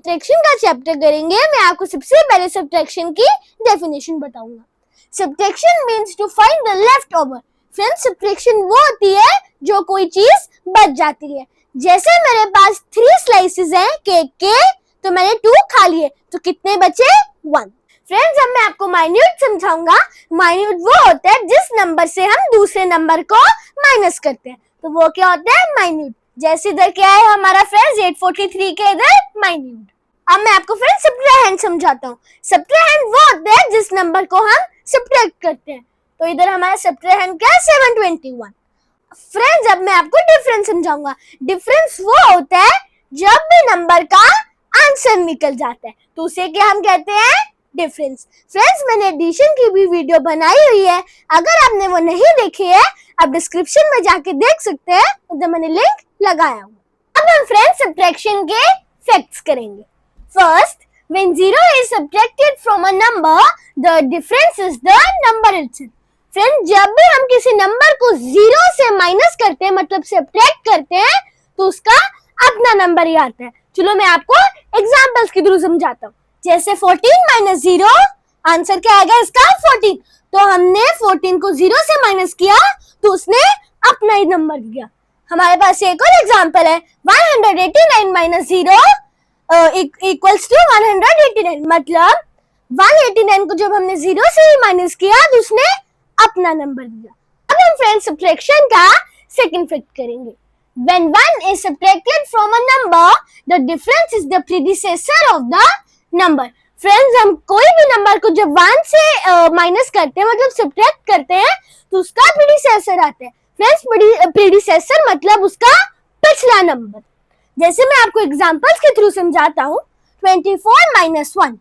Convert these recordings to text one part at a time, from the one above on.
Subtraction का chapter करेंगे, मैं आपको सबसे पहले सब्ट्रैक्शन की डेफिनेशन बताऊंगा। Subtraction means to find the left over. Friends, subtraction वो होती है जो कोई चीज बच जाती है। जैसे मेरे पास 3 स्लाइसेस हैं केक के, तो मैंने 2 खा लिए, तो कितने बचे? 1। फ्रेंड्स, अब मैं आपको माइन्यूट समझाऊंगा। माइन्यूट वो होता है जिस नंबर से हम दूसरे नंबर को माइनस करते हैं, तो वो क्या होता है? माइन्यूट। जैसे इधर क्या है हमारा फ्रेंड्स 843 के इधर माइन्यूट। अब मैं आपको फ्रेंड्स सब्ट्रैक्शन समझाता हूँ। सब्ट्रैक्शन वो होता है जिस नंबर को हम सब्ट्रैक्ट करते हैं, तो इधर हमारा सब्ट्रैक्शन क्या है? 721। फ्रेंड्स, अब मैं आपको डिफरेंस समझाऊंगा। डिफरेंस वो होता है जब भी नंबर का आंसर निकल जाता है, तो उसे क्या हम कहते हैं? डिफरेंस। फ्रेंड्स, मैंने एडिशन की भी वीडियो बनाई हुई है, अगर आपने वो नहीं देखी है आप डिस्क्रिप्शन में जाके देख सकते हैं, उधर मैंने लिंक लगाया हुआ। अब हम फ्रेंड्स सब्ट्रैक्शन के फैक्ट्स करेंगे। First, when 0 is subtracted from a number, the difference is the number itself. Friends, जब भी हम किसी नंबर को 0 से माइनस करते हैं, मतलब सब्ट्रैक्ट करते हैं, तो उसका अपना नंबर ही आता है। चलो मैं आपको एग्जांपल्स के थ्रू समझाता हूँ। जैसे 14 माइनस 0, आंसर क्या आएगा इसका? 14। तो हमने 14 को 0 से माइनस किया, तो उसने अपना ही नंबर दिया। हमारे पास एक और एग्जांपल है, 189 माइनस 0 इक्वल्स टू 189, मतलब 189 को जब हमने 0 से ही माइनस किया, तो उसने अपना नंबर दिया। अब हम फ्रेंड्स सब्ट्रैक्शन का सेकंड फैक्ट करेंगे। When 1 is subtracted from a number, the difference is the predecessor of the number. Friends, हम कोई भी नंबर को जब 1 से माइनस करते हैं, मतलब सब्ट्रैक्ट करते हैं, तो उसका प्रीडिसेसर आता है। फ्रेंड्स, प्रीडिसेसर मतलब उसका पिछला नंबर। जैसे मैं आपको एग्जांपल्स के थ्रू समझाता हूँ। 24 माइनस 1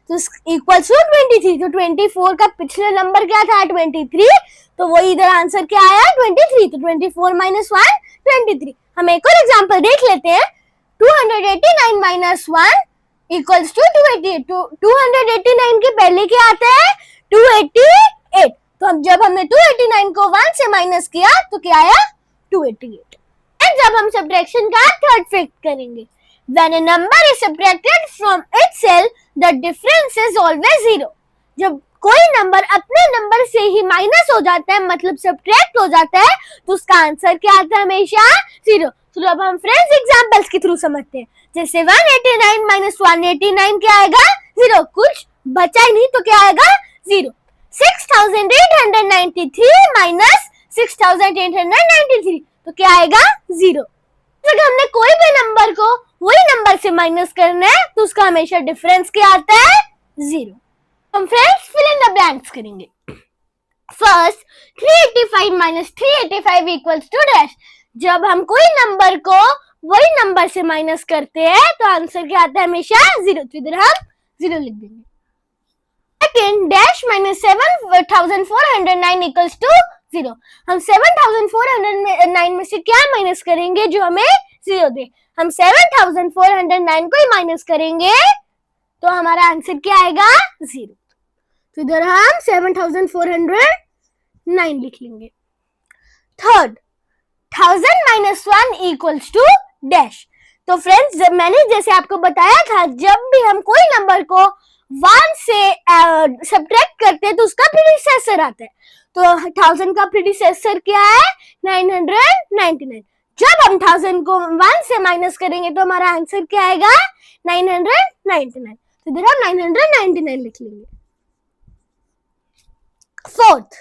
तो इक्वल्स टू 23। तो 24 का पिछला नंबर क्या था? 23। तो वो इधर आंसर क्या आया? 23। तो 24 माइनस 1 23। हम एक और एग्जांपल देख लेते हैं। 289 माइनस 1 इक्वल्स टू 288। तो 289 के पहले क्या आता है? 288। तो हम जब हमने 289 को 1 से माइनस किया, तो क्या आया? 288। जब हम सब्ट्रैक्शन का थर्ड फैक्ट करेंगे। When a number is subtracted from itself, the difference is always 0. जब कोई नंबर अपने नंबर से ही माइनस हो जाता है, मतलब सब्ट्रैक्ट हो जाता है, तो उसका आंसर क्या आता है? हमेशा 0। तो अब हम फ्रेंड्स एग्जांपल्स के थ्रू समझते हैं। जैसे 189 माइनस 189 क्या आएगा? 0। कुछ बचा ही नहीं, तो क्या आएगा? 0। 6893 माइनस 6893, तो क्या आएगा? 0। अगर हमने कोई भी नंबर को वही नंबर से माइनस करना है, तो उसका हमेशा डिफरेंस क्या आता है? 0। हम friends fill in the blanks करेंगे। First, 385 minus 385 equals to dash. जब हम कोई नंबर को वही नंबर से माइनस करते हैं, तो आंसर क्या आता है? हमेशा 0। तो इधर हम 0 लिख देंगे। Second, dash minus 7409 equals to 0। हम 7409 में से क्या माइनस करेंगे जो हमें 0 दे? हम 7409 को ही माइनस करेंगे, तो हमारा आंसर क्या आएगा? 0। तो इधर हम 7409 लिख लेंगे। Third, 1000 minus 1 equals to dash. तो फ्रेंड्स, मैंने जैसे आपको बताया था, जब भी हम कोई नंबर को 1 से सब्ट्रैक्ट करते हैं, तो उसका प्रीडिसेसर आता है। तो 1000 का प्रीडिसेसर क्या है? 999। जब हम 1000 को 1 से माइनस करेंगे, तो हमारा आंसर क्या आएगा? 999। तो इधर हम 999 लिख लेंगे। Fourth,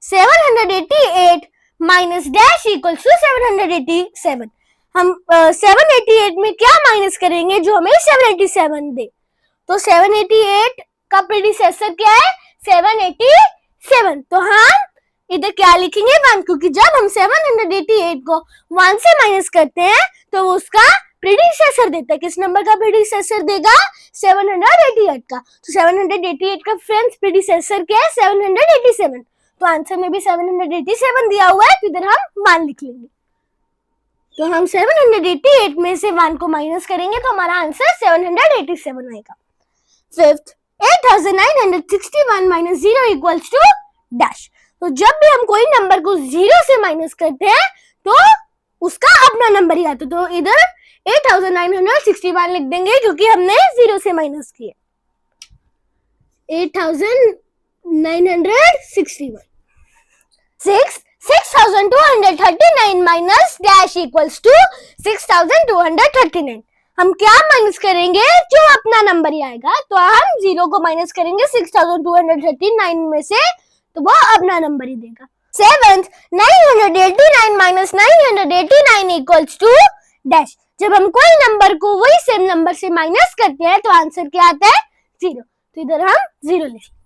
788 minus dash equals to 787। हम 788 में क्या माइनस करेंगे जो हमें 787 दे? तो 788 का प्रीडिसेसर क्या है? 787। तो हम इधर क्या लिखेंगे? 1, क्योंकि जब हम 788 को 1 से माइनस करते हैं, तो वो उसका प्रीडिसेसर देता है। किस नंबर का प्रीडिसेसर देगा? 788 का। तो 788 का फ्रेंड्स प्रीडिसेसर क्या है? 787। तो आंसर में भी 787 दिया हुआ है, तो इधर हम 1 लिख लेंगे। तो हम 788 में से 1 को माइनस करेंगे, तो हमारा आंसर 787 आएगा। Fifth, 8961 minus 0 equals to dash. तो जब भी हम कोई नंबर को 0 से माइनस करते हैं, तो उसका अपना नंबर ही आता है। तो इधर 8961 लिख देंगे क्योंकि हमने 0 से माइनस किया। 8961 6239 माइनस डैश इक्वल्स टू 6239। हम क्या माइनस करेंगे, जो अपना नंबर ही आएगा। तो हम 0 को माइनस करेंगे 6239 में से, तो वो अपना नंबर ही देगा। 7th 989 minus 989 equals to dash. जब हम कोई नंबर को वही सेम नंबर से माइनस करते हैं तो आंसर क्या आता है, 0। तो इधर हम 0 लिखेंगे।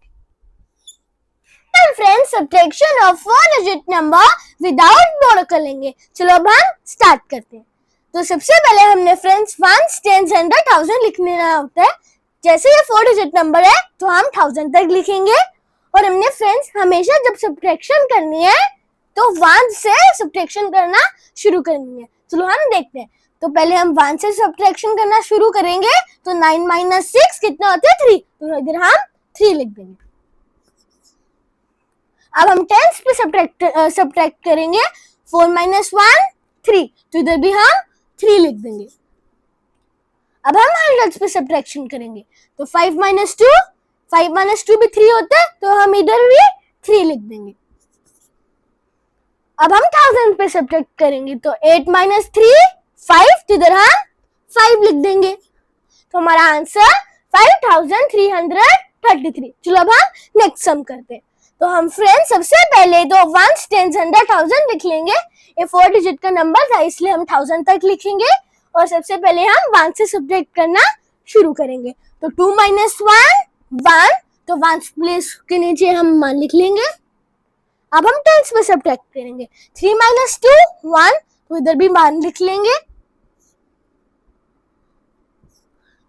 Friends, subtraction of 4 digit number without borrow कर लेंगे। चलो अब हम स्टार्ट करते हैं। तो सबसे पहले हमने फ्रेंड्स 1s 10s 100 1000 लिखना होता है। जैसे ये 4 डिजिट नंबर है तो हम 1000 तक लिखेंगे। और हमने फ्रेंड्स हमेशा जब सब्ट्रैक्शन करनी है तो 1 से सब्ट्रैक्शन करना शुरू करनी है। चलो हम देखते हैं। तो पहले हम 1 से सब्ट्रैक्शन करना शुरू करेंगे। तो 9 माइनस 6 कितना होता है, 3। तो इधर हम 3 लिख देंगे। अब हम 10s पे सब्ट्रैक्ट करेंगे। 4 माइनस 1 3। तो इधर भी हम 3 लिख देंगे। अब हम 100s पे सब्ट्रैक्शन करेंगे। तो 5 माइनस 2 भी 3 होता है, तो हम इधर भी 3 लिख देंगे। अब हम 1000 पे सब्ट्रैक्ट करेंगे। तो 8 माइनस 3 5। तो इधर हम 5 लिख देंगे। तो हमारा आंसर 5333। चलो अब हम नेक्स्ट सम करते हैं। तो हम फ्रेंड्स सबसे पहले तो 1s 10s 100 1000 लिख लेंगे। ये 4 डिजिट का नंबर था इसलिए हम 1000 तक लिखेंगे। और सबसे पहले हम 1 से सब्ट्रैक्ट करना शुरू करेंगे। तो 2 माइनस 1 1। तो 1 प्लेस के नीचे हम 1 लिख लेंगे। अब हम 10s पे सब्ट्रैक्ट करेंगे। 3 माइनस 2 1। तो इधर भी 1 लिख लेंगे।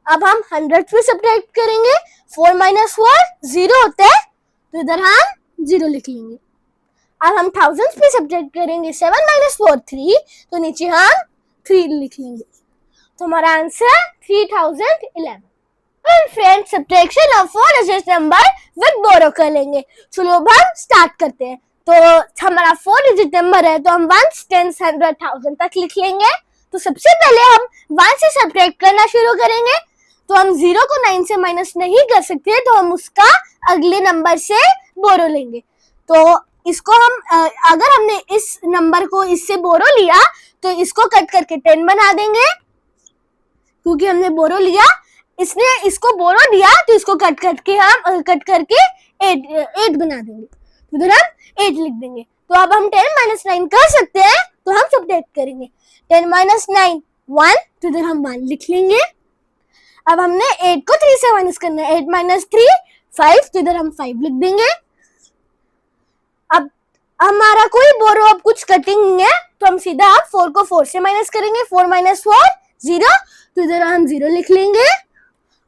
अब हम 100 पे सब्ट्रैक्ट करेंगे। 4 माइनस 4 0 होता है, तो इधर हम 0 लिख लेंगे। अब हम 1000 पे सब्ट्रैक्ट करेंगे। 7 माइनस 4 3। तो नीचे हम 3 लिख लेंगे। तो हमारा answer 3011। Friends, subtraction of 4 digit number with borrow कर लेंगे। चलो अब हम स्टार्ट करते हैं। तो हमारा 4 डिजिट नंबर है, तो हम 1s 10s 100 1000 तक लिख लेंगे। तो सबसे पहले हम 1 से सब्ट्रैक्ट करना शुरू करेंगे। तो हम 0 को 9 से माइनस नहीं कर सकते, तो हम उसका अगले नंबर से बोरो लेंगे। तो इसको हम अगर हमने इस नंबर को इससे बोरो लिया तो इसको कट करके 10 बना देंगे, क्योंकि हमने बोरो लिया। इसने इसको बोरो दिया तो इसको कट करके 8 बना देंगे। तो इधर हम 8 लिख देंगे। तो अब हम 10 माइनस 9 कर सकते हैं, तो हम सब्ट्रैक्ट करेंगे। 10 माइनस 9 1। तो इधर हम 1 लिख लेंगे। अब हमने 8 को 3 से माइनस करना है। 8 माइनस 3 5। तो इधर हम 5 लिख देंगे। अब हमारा कोई बोरो अब कुछ कटिंग नहीं है, तो हम सीधा 4 को 4 से माइनस करेंगे। 4 माइनस 4 0। तो इधर हम 0 लिख लेंगे।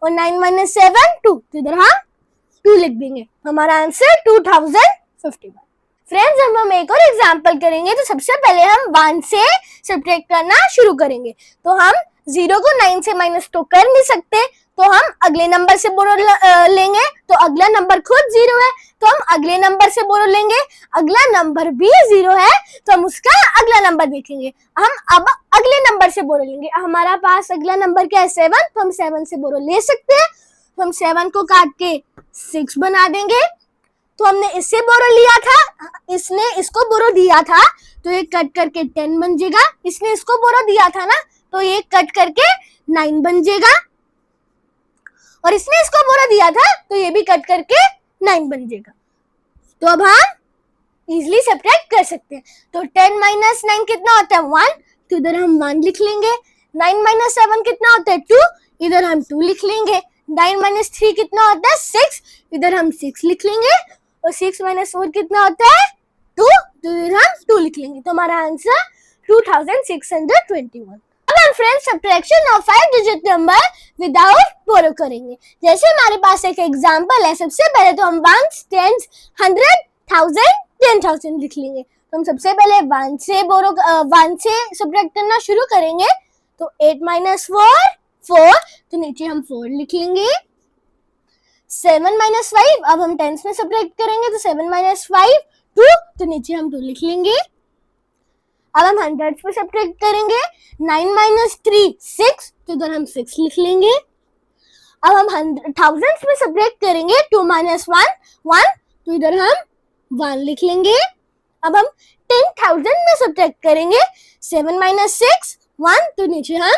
और 9 माइनस 7 2। तो इधर हम 2 लिख देंगे। हमारा आंसर 2051। फ्रेंड्स, अब हम एक और एग्जांपल करेंगे। तो सबसे पहले हम 1 से सब्ट्रैक्ट करना शुरू करेंगे। तो हम 0 को 9 से माइनस तो कर नहीं सकते, तो हम अगले नंबर से बोरो लेंगे। तो अगला नंबर खुद 0 है, तो हम अगले नंबर से बोरो लेंगे। अगला नंबर भी 0 है, तो हम उसका अगला नंबर देखेंगे। हम अब अगले नंबर से बोरो लेंगे। हमारा पास अगला नंबर क्या है, 7। तो हम 7 से बोरो ले सकते हैं। तो हम 7 को काट के 6 बना देंगे। तो हमने इससे बोरो लिया था, इसने इसको बोरो दिया था, तो ये कट करके 10 बन जाएगा। इसने इसको बोरो दिया था ना, तो ये कट करके 9 बन जाएगा। और इसने इसको बोरो दिया था, तो ये भी कट करके 9 बन जाएगा। तो अब हम इजिली सब्ट्रैक्ट कर सकते हैं। तो 10 माइनस 9 कितना होता है, 1। तो इधर हम 1 लिख लेंगे। 9 माइनस 7 कितना होता है, 2। इधर हम 2 लिख लेंगे। 9 माइनस 3 कितना होता है, 6। इधर हम 6 लिख लेंगे। और 6 माइनस 4 कितना होता है, 2। तो इधर हम 2 लिख लेंगे। तो हमारा आंसर 2621। अब हम friends subtraction of 5 digit number without borrow करेंगे। जैसे हमारे पास एक एग्जांपल है। सबसे पहले तो हम 1s 10s 100 1000 10,000 लिख लेंगे। तो हम सबसे पहले 1 से सब्ट्रैक्ट करना शुरू करेंगे। तो 8 माइनस 4 4। तो नीचे हम 4 लिख लेंगे। 7 माइनस 5। अब हम 10s में सब्ट्रैक्ट करेंगे। तो 7 माइनस 5 2। तो नीचे हम 2 लिख लेंगे। अब हम हंड्रेड्स पे सब्ट्रैक्ट करेंगे, 9 माइनस 3 6, तो इधर हम 6 लिख लेंगे। अब हम थाउजेंड्स में सब्ट्रैक्ट करेंगे, 2 माइनस 1 1, तो इधर हम 1 लिख लेंगे। अब हम 10,000 में सब्ट्रैक्ट करेंगे, 7 माइनस 6 1, तो नीचे हम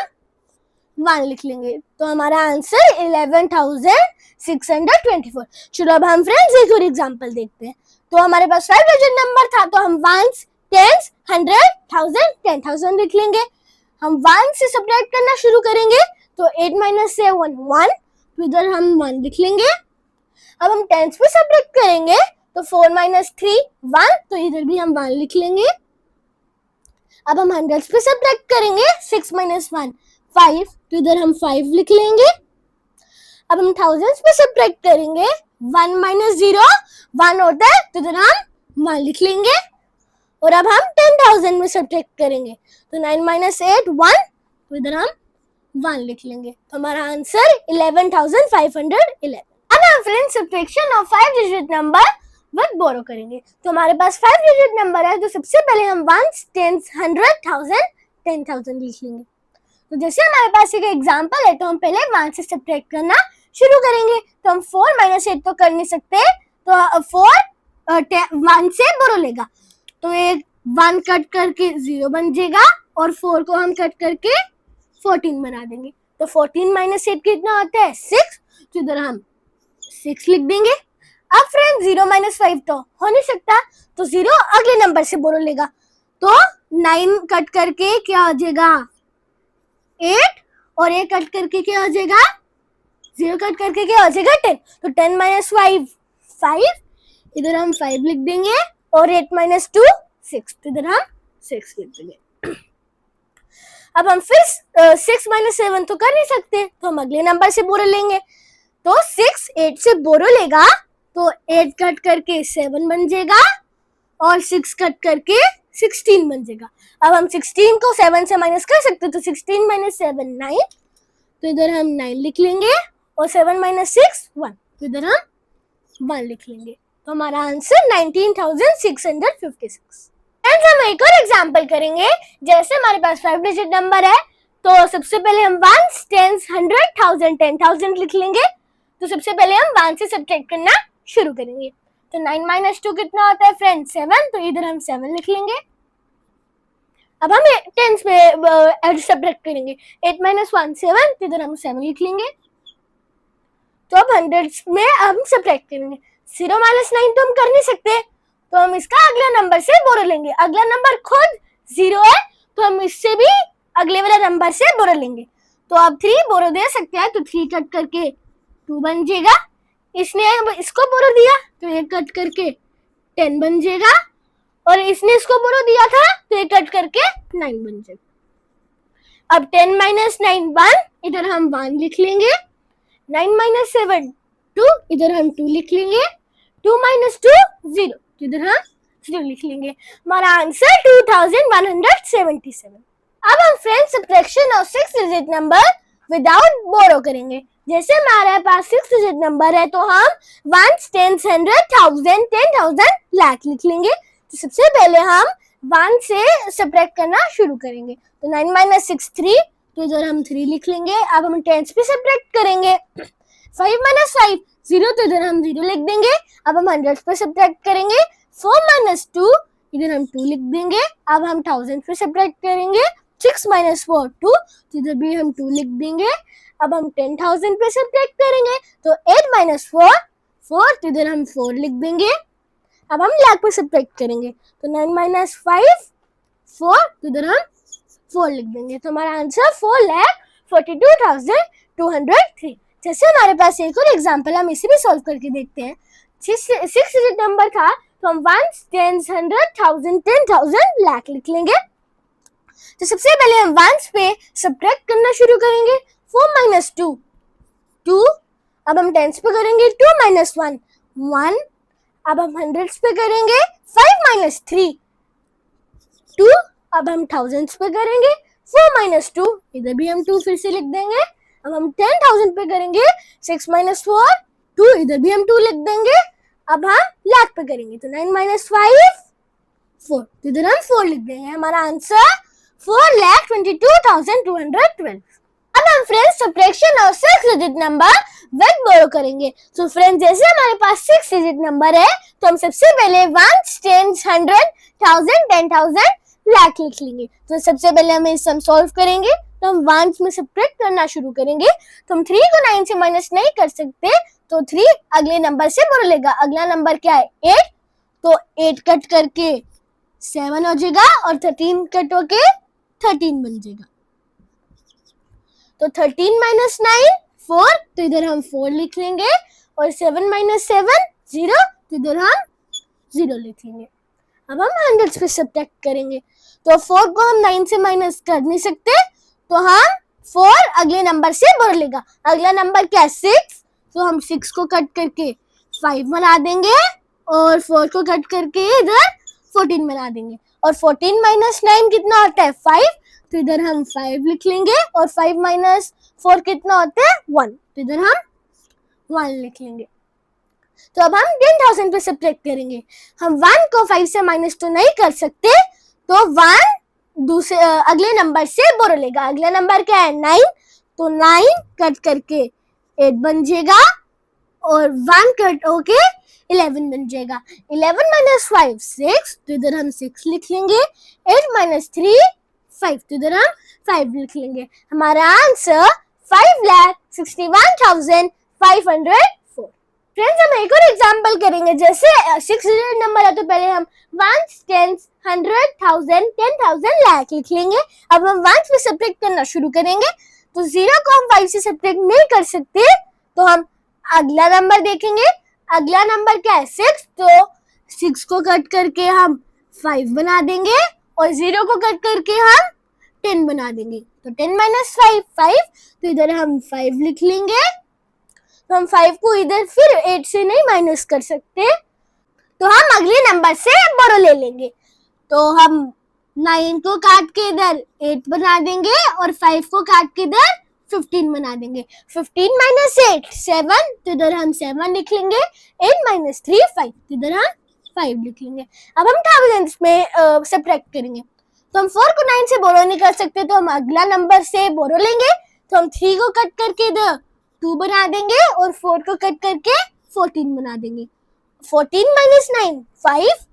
1 लिख लेंगे। तो हमारा आंसर 11,624। चलो अब हम फ्रेंड्स एक और एग्जांपल देखते हैं। तो हमारे पास 5 डिजिट नंबर था, तो हम 1s 10s 100 1000 10,000 लिख लेंगे। हम 1 से सब्ट्रैक्ट करना शुरू करेंगे, तो 8 माइनस 7 1, तो इधर हम 1 लिख लेंगे। अब हम 10s पे सब्ट्रैक्ट करेंगे, तो 4 माइनस 3 1, तो इधर भी हम 1 लिख लेंगे। अब हम हंड्रेड्स पे सब्ट्रैक्ट करेंगे, 6 माइनस 1 5, तो इधर हम 5 लिख लेंगे। अब हम थाउजेंड्स पे सब्ट्रैक्ट करेंगे, 1 माइनस 0 1 होता है, तो इधर हम 1 लिख लेंगे। और अब हम 10,000 में सब्ट्रैक्ट करेंगे, तो 9 माइनस 8 1, तो इधर हम 1 लिख लेंगे। तो हमारा आंसर 11,511। अब हम friends subtraction of 5 digit number with borrow करेंगे। तो हमारे पास 5 डिजिट नंबर है, तो सबसे पहले हम 1s 10s 100 1000 10,000 लिख लेंगे। तो जैसे हमारे पास एक एग्जांपल है, तो हम पहले 1 से सब्ट्रैक्ट करना शुरू करेंगे। तो हम 4 माइनस 8 तो कर नहीं सकते, तो 4 1 से बोरो लेगा, तो एक 1 कट करके 0 बन जाएगा, और 4 को हम कट करके 14 बना देंगे। तो 14 माइनस 8 कितना होता है 6, तो इधर हम 6 लिख देंगे। अब फ्रेंड 0 माइनस 5 तो हो नहीं सकता, तो 0 अगले नंबर से बोरो लेगा, तो 9 कट करके क्या हो जाएगा 8, और 1 कट करके क्या हो जाएगा 0 कट करके क्या हो जाएगा 10, तो 10 माइनस 5 5, इधर हम 5 लिख देंगे। और 8 माइनस 2 6, तो इधर हम 6 लिख देंगे। अब हम फिर 6 माइनस 7 तो कर नहीं सकते, तो हम अगले नंबर से बोरो लेंगे। तो 6 8 से बोरो लेगा, तो 8 कट करके 7 बन जाएगा, और 6 कट करके 16 बन जाएगा। अब हम 16 को 7 से माइनस कर सकते हैं, तो 16 माइनस 7 9, तो इधर हम 9 लिख लेंगे। और 7 माइनस 6 1, तो इधर हम 1 लिख लेंगे। तो हमारा आंसर 19,656। फ्रेंड्स हम एक और एग्जांपल करेंगे। जैसे हमारे पास 5 डिजिट नंबर है, तो सबसे पहले हम 1s 10s 100 1000 10,000 लिख लेंगे। तो सबसे पहले हम 1 से सब्ट्रैक्ट करना शुरू करेंगे। तो 9 माइनस 2 कितना होता है फ्रेंड 7, तो इधर हम 7 लिख लेंगे। अब हम 10s पे सब्ट्रैक्ट करेंगे, 8 माइनस 1 7, तो इधर हम 7 लिख लेंगे। तो अब हंड्रेड्स में हम सब्ट्रैक्ट करेंगे, 0 माइनस 9 तो हम कर नहीं सकते, तो हम इसका अगला नंबर से बोरो लेंगे। अगला नंबर खुद 0 है, तो हम इससे भी अगले वाला नंबर से बोरो लेंगे। तो अब 3 बोरो दे सकते हैं, तो 3 कट करके 2 बन जाएगा। इसने इसको बोरो दिया, तो 1 कट करके 10 बन जाएगा, और इसने इसको बोरो दिया था, तो 1 कट करके 9 बन जाएगा। अब 10 माइनस 9 1, इधर हम 1 लिख लेंगे। 9 माइनस 7 2, इधर हम 2 लिख लेंगे। 2 माइनस 2 0, तो इधर हम 0 लिख लेंगे। हमारा आंसर 2177। अब हम friends subtraction of 6 digit number without borrow करेंगे। जैसे हमारे पास 6 डिजिट नंबर है, तो हम 1s 10s 100 1000 10,000 लाख लिख लेंगे। तो सबसे पहले हम 1 से सब्ट्रैक्ट करना शुरू करेंगे। तो 9 माइनस 6 3, तो इधर हम 3 लिख लेंगे। अब हम 10s पे सब्ट्रैक्ट करेंगे, 5 माइनस 5 0, तो इधर हम 0 लिख देंगे। अब हम 100 पे सब्ट्रैक्ट करेंगे, 4 माइनस 2, इधर हम 2 लिख देंगे। अब हम 1000 पे सब्ट्रैक्ट करेंगे, 6 माइनस 4 2, तो इधर भी हम 2 लिख देंगे। अब हम 10,000 पे सब्ट्रैक्ट करेंगे, तो 8 माइनस 4 4, तो इधर हम 4 लिख देंगे। अब हम लाख पे सब्ट्रैक्ट करेंगे, तो 9 माइनस 5 4, तो इधर हम 4 लिख देंगे। तो हमारा आंसर 4,42,203। जैसे हमारे पास एक और एग्जांपल, हम इसे भी सॉल्व करके देखते हैं। 6 डिजिट नंबर था, तो हम 1s 10s 100 1000 10,000 लाख लिख लेंगे। तो सबसे पहले हम 1s पे सब्ट्रैक्ट करना शुरू करेंगे, 4 माइनस 2 2, अब हम 10s पे करेंगे 2 माइनस 1 1, अब हम 100s पे करेंगे 5 माइनस 3 2, अब हम 1000s पे करेंगे 4 माइनस 2, इधर भी हम 2 फिर से लिख देंगे। अब हम 10,000 पे करेंगे 6 माइनस 4 2, इधर भी हम 2 लिख देंगे। अब हम लाख पे करेंगे, तो 9 माइनस 5 4, तो इधर हम 4 लिख देंगे। हमारा आंसर 4,22,212। अब हम फ्रेंड्स सब्ट्रैक्शन और 6 डिजिट नंबर विद बोरो करेंगे। तो फ्रेंड्स जैसे हमारे पास 6 डिजिट नंबर है तो हम सबसे पहले 1, 10, 100, 1000, 10,000, लाख लिख लेंगे। तो सबसे पहले हम इस सम सॉल्व करेंगे तो हम 1 में सब्ट्रैक्ट करना शुरू करेंगे। तो हम 3 को 9 से माइनस नहीं कर सकते तो 3 अगले नंबर से बोरो लेगा। अगला नंबर क्या है 8, तो 8 कट करके 7 हो जाएगा और 13 कट होके 13 बन जाएगा। तो 13 माइनस 9 4, तो इधर हम 4 लिख लेंगे और 7 माइनस 7 0, तो इधर हम 0 लिख लेंगे। अब हम हंड्रेड्स पे सब्ट्रैक्ट करेंगे तो 4 को हम 9 से माइनस कर नहीं सकते तो हम 4 अगले नंबर से बोर लेगा। अगला नंबर क्या है 6, तो हम 6 को कट करके 5 बना देंगे और 4 को कट करके इधर 14 बना देंगे। और 14 माइनस 9 कितना होता है 5, तो इधर हम 5 लिख लेंगे और 5 माइनस 4 कितना होता है 1, तो इधर हम 1 लिख लेंगे। तो अब हम 10,000 पे सब्ट्रैक्ट करेंगे। हम 1 को 5 से माइनस तो नहीं कर सकते तो 1 दूसरे अगले नंबर से बोरो लेगा। अगला नंबर क्या है 9, तो 9 कट करके 8 बन जाएगा और 1 कट होके 11 बन जाएगा। 11 माइनस 5 6, तो इधर हम 6 लिख लेंगे। 8 माइनस 3 5, तो इधर हम 5 लिख लेंगे। हमारा आंसर 5,61,504। फ्रेंड्स हम एक और एग्जांपल करेंगे। जैसे 6 डिजिट नंबर है तो पहले हम 1, 10, 100, 1000, 10,000, लाख लिख लेंगे। अब हम 1 से सब्ट्रैक्ट करना शुरू करेंगे तो 0 को हम 5 से सब्ट्रैक्ट नहीं कर सकते तो हम अगला नंबर देखेंगे। अगला नंबर क्या है 6, तो 6 को कट करके हम 5 बना देंगे और 0 को कट करके हम 10 बना देंगे। तो 10 माइनस 5 5, तो इधर हम 5 लिख लेंगे। तो हम 5 को इधर फिर 8 से नहीं माइनस कर सकते तो हम अगले नंबर से बोरो ले लेंगे। तो हम 9 को काट के इधर 8 बना देंगे और 5 को काट के इधर 15 बना देंगे। 15 माइनस 8 7, तो इधर हम 7 लिख लेंगे। 8 माइनस 3 5, तो इधर हम 5 लिख लेंगे। अब हम थाउजेंड्स में सब्ट्रैक्ट करेंगे तो हम 4 को 9 से बोरो नहीं कर सकते तो हम अगला नंबर से बोरो लेंगे। तो हम 3 को कट करके इधर 2 बना देंगे और 4 को कट करके 14 बना देंगे। 14 माइनस 9 5,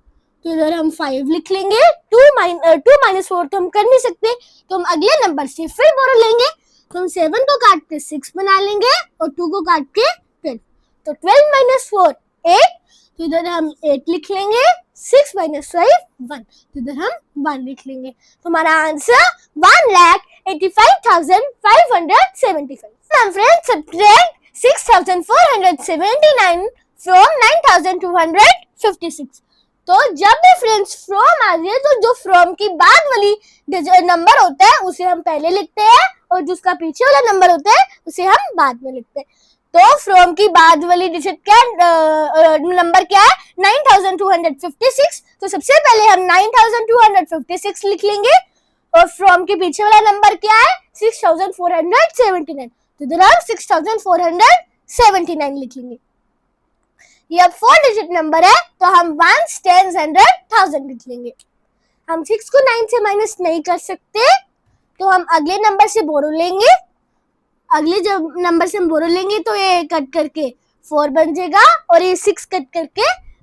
तो इधर हम 5 लिख लेंगे। 2 माइनस 4 तो हम कर नहीं सकते तो हम अगले नंबर से फिर बोरो लेंगे। तो हम 7 को काट के 6 बना लेंगे और 2 को काट के 12, तो 12 माइनस 4 8, तो इधर हम 8 लिख लेंगे। 6 माइनस 5 1, तो इधर हम 1 लिख लेंगे। तो हमारा आंसर 1,85,575। हम फ्रेंड्स सब्ट्रैक्ट 6,479 फ्रॉम 9,256। तो जब भी फ्रेंड्स फ्रॉम आ जाए तो जो फ्रॉम की बाद वाली नंबर होता है उसे हम पहले लिखते हैं और जिसका पीछे वाला नंबर होता है उसे हम बाद में लिखते हैं। तो फ्रॉम की बाद वाली डिजिट क्या नंबर क्या है 9,256। तो सबसे पहले हम 9,256 लिख लेंगे और फ्रॉम के पीछे वाला नंबर क्या है 6,479, तो इधर हम 6,479 लिख लेंगे। ये अब 4 डिजिट नंबर है तो हम 1, 10, 100, 1000 लिख लेंगे। हम 6 को 9 से माइनस नहीं कर सकते तो हम अगले नंबर से बोरो लेंगे। अगले जब नंबर से हम बोरो लेंगे तो ये कट करके 4 बन जाएगा और ये 6 कट करके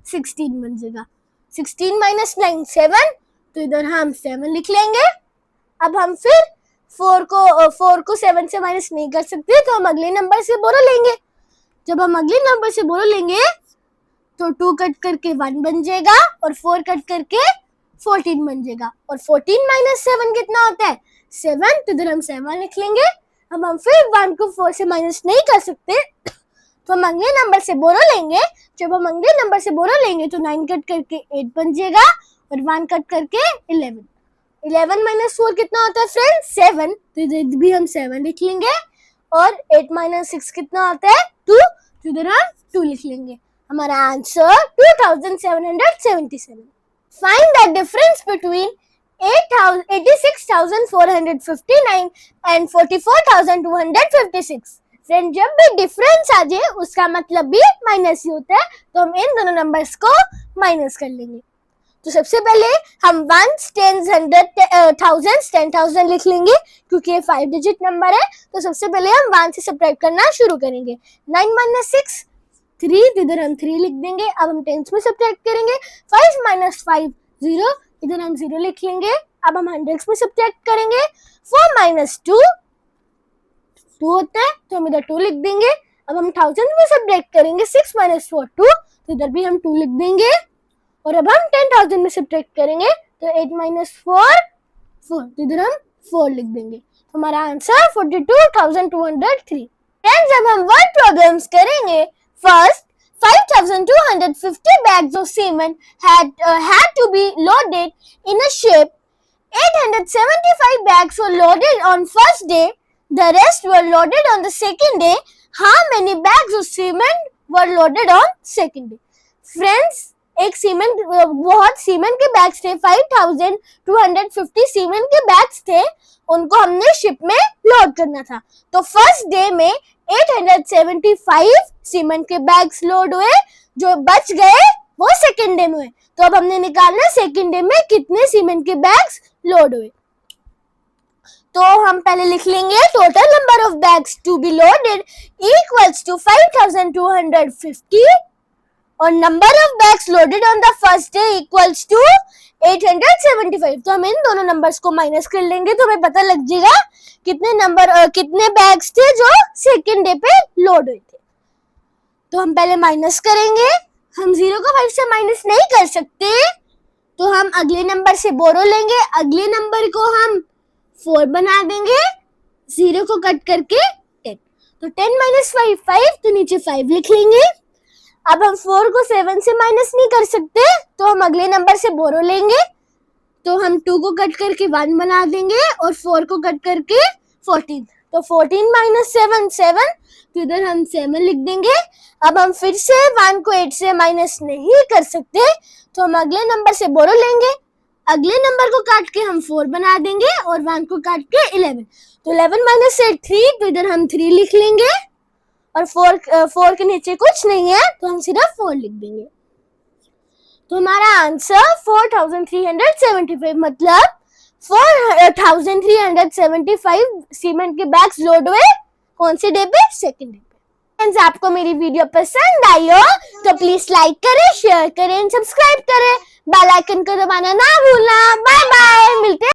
16 बन जाएगा। 16 माइनस 9 7, तो इधर हम 7 लिख लेंगे। अब हम फिर 4 को 7 से माइनस नहीं कर सकते तो हम अगले नंबर से बोरो लेंगे। जब हम अगले नंबर से बोरो लेंगे तो 2 कट करके 1 बन जाएगा और 4 कट करके 14 बन जाएगा। और 14 माइनस 7 कितना होता है 7, तो इधर हम 7 लिख लेंगे। अब हम फिर 1 को 4 से माइनस नहीं कर सकते तो हम अगले नंबर से बोरो लेंगे। जब हम अगले नंबर से बोरो लेंगे तो 9 कट करके 8 बन जाएगा और 1 कट करके 11। 11 माइनस 4 कितना होता है फ्रेंड्स 7, तो इधर भी हम 7 लिख लेंगे। और 8 माइनस 6 कितना होता है 2, तो इधर हम 2 लिख लेंगे। हमारा answer 2,777। Find the difference between 86,459 and 44,256। Friend जब भी डिफरेंस आ जाए उसका मतलब भी माइनस ही होता है तो हम इन दोनों नंबर्स को माइनस कर लेंगे। तो सबसे पहले हम 1s, 10s, 100, 1000s, 10,000 लिख लेंगे क्योंकि ये 5 डिजिट नंबर है। तो सबसे पहले हम 1 से सब्ट्रैक्ट करना शुरू करेंगे। 9 - 6 3, इधर हम 3 लिख देंगे। अब हम 10s में सब्ट्रैक्ट करेंगे। 5 - 5 0, इधर हम 0 लिख लेंगे। अब हम 100s में सब्ट्रैक्ट करेंगे। 4 - 2 2 होता है, तो हम इधर 2 लिख देंगे। अब हम 1000 में सब्ट्रैक्ट करेंगे। 6 - 4 2, तो इधर भी हम 2 लिख देंगे। और अब हम 10,000 में सब्ट्रैक्ट करेंगे, तो 8 - 4 4, तो इधर हम 4 लिख देंगे। तो हमारा आंसर 42,203। फ्रेंड्स, अब हम वर्ड प्रॉब्लम्स करेंगे। First, 5,250 bags of cement had to be loaded in a ship. 875 bags were loaded on first day. The rest were loaded on the second day. How many bags of cement were loaded on second day? Friends, बहुत cement के bags थे। 5,250 cement के bags थे, उनको हमने ship में load करना था। तो फर्स्ट डे में 875 सीमेंट के बैग्स लोड हुए, जो बच गए वो सेकेंड डे में हुए। तो अब हमने निकालना सेकेंड डे में कितने सीमेंट के बैग्स लोड हुए। तो हम पहले लिख लेंगे total number of bags to be loaded equals to 5,250 और number of bags loaded on the first day equals to 875। तो हम इन दोनों नंबर्स को माइनस कर लेंगे, तो हमें पता लग जाएगा कितने बैग्स थे जो सेकेंड डे पे लोड हुए थे। तो हम पहले माइनस करेंगे। हम 0 को 5 से माइनस नहीं कर सकते, तो हम अगले नंबर से बोरो लेंगे। अगले नंबर को हम 4 बना देंगे, 0 को कट करके 10। तो 10 - 5 5, तो नीचे 5 लिख लेंगे। अब हम 4 को 7 से माइनस नहीं कर सकते, तो हम अगले नंबर से बोरो लेंगे। तो हम 2 को कट करके 1 बना देंगे और 4 को कट करके 14। तो 14 - 7 7, तो इधर हम 7 लिख देंगे। अब हम फिर से 1 को 8 से माइनस नहीं कर सकते, तो हम अगले नंबर से बोरो लेंगे। अगले नंबर को काट के हम 4 बना देंगे और 1 को काट के 11। तो 11 - 8 3, तो इधर हम 3 लिख लेंगे और 4 के नीचे कुछ नहीं है, तो हम सिर्फ 4 लिख देंगे। तो हमारा आंसर 4,375, मतलब 4,375 सीमेंट के बैग्स लोड हुए कौन से डे पे? सेकेंड डे पे। फ्रेंड्स, आपको मेरी वीडियो पसंद आई हो तो प्लीज लाइक करें, शेयर करें, सब्सक्राइब करें, बेल आइकन को दबाना ना भूलना। बाय बाय, मिलते हैं।